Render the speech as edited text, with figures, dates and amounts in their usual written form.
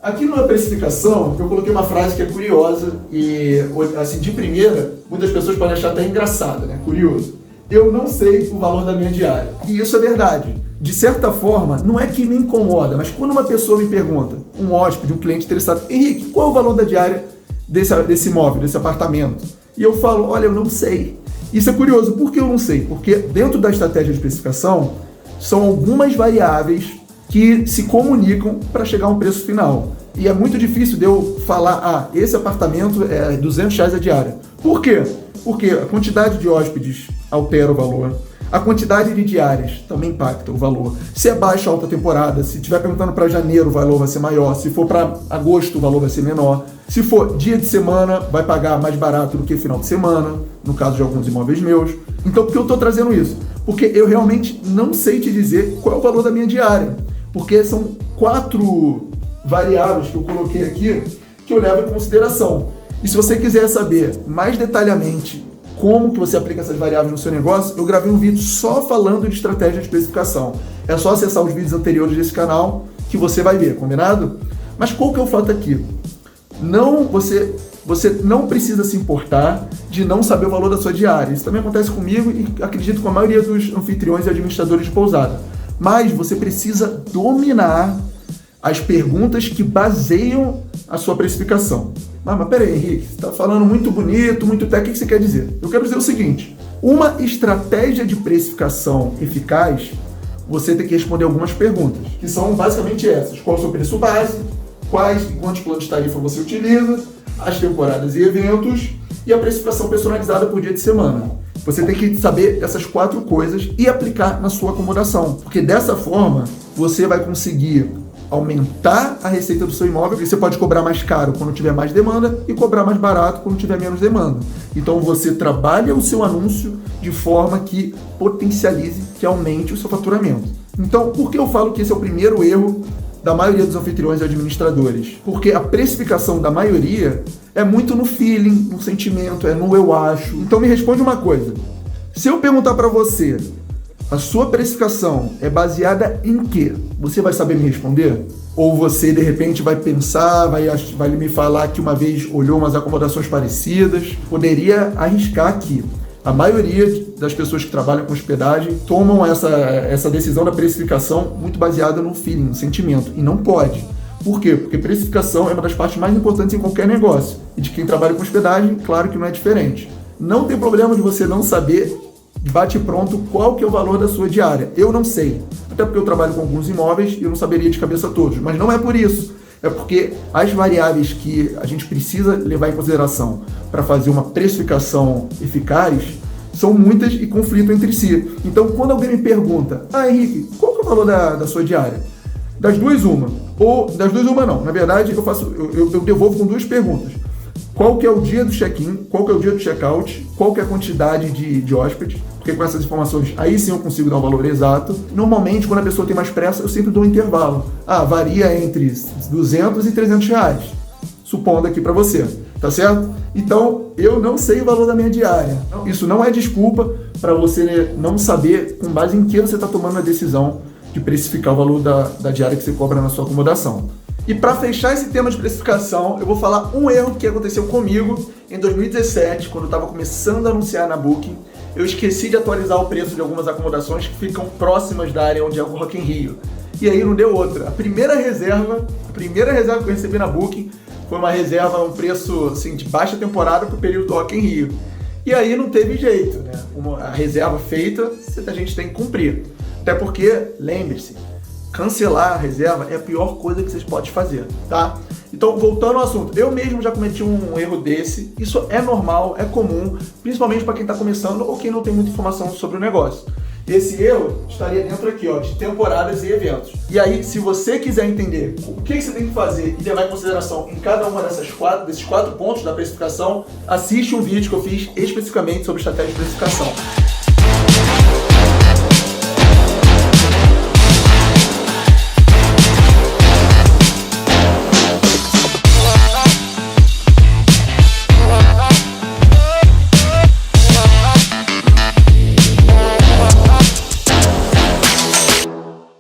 Aqui numa precificação, eu coloquei uma frase que é curiosa e, assim, de primeira, muitas pessoas podem achar até engraçada, né? Curioso. Eu não sei o valor da minha diária. E isso é verdade. De certa forma, não é que me incomoda, mas quando uma pessoa me pergunta, um hóspede, um cliente interessado, Henrique, qual é o valor da diária desse imóvel, desse apartamento? E eu falo, olha, eu não sei. Isso é curioso. Por que eu não sei? Porque dentro da estratégia de precificação, são algumas variáveis que se comunicam para chegar a um preço final. E é muito difícil de eu falar, esse apartamento é R$200 a diária. Por quê? Porque a quantidade de hóspedes altera o valor, a quantidade de diárias também impacta o valor. Se é baixa ou alta temporada, se estiver perguntando para janeiro, o valor vai ser maior. Se for para agosto, o valor vai ser menor. Se for dia de semana, vai pagar mais barato do que final de semana, no caso de alguns imóveis meus. Então, por que eu estou trazendo isso? Porque eu realmente não sei te dizer qual é o valor da minha diária. Porque são 4 variáveis que eu coloquei aqui que eu levo em consideração. E se você quiser saber mais detalhadamente como que você aplica essas variáveis no seu negócio, eu gravei um vídeo só falando de estratégia de especificação. É só acessar os vídeos anteriores desse canal que você vai ver, combinado? Mas qual que é o fato aqui? Você não precisa se importar de não saber o valor da sua diária. Isso também acontece comigo e acredito com a maioria dos anfitriões e administradores de pousada. Mas você precisa dominar as perguntas que baseiam a sua precificação. Mas peraí, Henrique, você está falando muito bonito, muito técnico, o que você quer dizer? Eu quero dizer o seguinte, uma estratégia de precificação eficaz, você tem que responder algumas perguntas, que são basicamente essas. Qual é o seu preço base? Quais e quantos planos de tarifa você utiliza? As temporadas e eventos? E a precificação personalizada por dia de semana. Você tem que saber essas 4 coisas e aplicar na sua acomodação. Porque dessa forma, você vai conseguir aumentar a receita do seu imóvel, porque você pode cobrar mais caro quando tiver mais demanda e cobrar mais barato quando tiver menos demanda. Então você trabalha o seu anúncio de forma que potencialize, que aumente o seu faturamento. Então, por que eu falo que esse é o primeiro erro da maioria dos anfitriões e administradores? Porque a precificação da maioria é muito no feeling, no sentimento, é no eu acho. Então me responde uma coisa. Se eu perguntar para você, a sua precificação é baseada em quê? Você vai saber me responder? Ou você, de repente, vai pensar, vai me falar que uma vez olhou umas acomodações parecidas? Poderia arriscar aqui. A maioria das pessoas que trabalham com hospedagem tomam essa decisão da precificação muito baseada no feeling, no sentimento. E não pode. Por quê? Porque precificação é uma das partes mais importantes em qualquer negócio. E de quem trabalha com hospedagem, claro que não é diferente. Não tem problema de você não saber bate pronto qual que é o valor da sua diária. Eu não sei. Até porque eu trabalho com alguns imóveis e eu não saberia de cabeça todos. Mas não é por isso. É porque as variáveis que a gente precisa levar em consideração para fazer uma precificação eficaz são muitas e conflitam entre si. Então, quando alguém me pergunta, Henrique, qual que é o valor da sua diária? Das duas, uma. Ou, das duas, uma não. Na verdade, eu devolvo com 2 perguntas. Qual que é o dia do check-in? Qual que é o dia do check-out? Qual que é a quantidade de hóspedes? Porque com essas informações, aí sim eu consigo dar o valor exato. Normalmente, quando a pessoa tem mais pressa, eu sempre dou um intervalo. Varia entre 200 e 300 reais. Supondo aqui para você, tá certo? Então, eu não sei o valor da minha diária. Isso não é desculpa para você não saber com base em que você está tomando a decisão de precificar o valor da diária que você cobra na sua acomodação. E para fechar esse tema de precificação, eu vou falar um erro que aconteceu comigo em 2017, quando eu estava começando a anunciar na Booking. Eu esqueci de atualizar o preço de algumas acomodações que ficam próximas da área onde é o Rock in Rio. E aí não deu outra. A primeira reserva que eu recebi na Booking foi uma reserva, um preço assim, de baixa temporada para o período do Rock in Rio. E aí não teve jeito, né? A reserva feita, a gente tem que cumprir. Até porque, lembre-se, cancelar a reserva é a pior coisa que vocês podem fazer, tá? Então, voltando ao assunto, eu mesmo já cometi um erro desse. Isso é normal, é comum, principalmente para quem está começando ou quem não tem muita informação sobre o negócio. Esse erro estaria dentro aqui, ó, de temporadas e eventos. E aí, se você quiser entender o que você tem que fazer e levar em consideração em cada uma desses 4 pontos da precificação, assiste um vídeo que eu fiz especificamente sobre estratégia de precificação.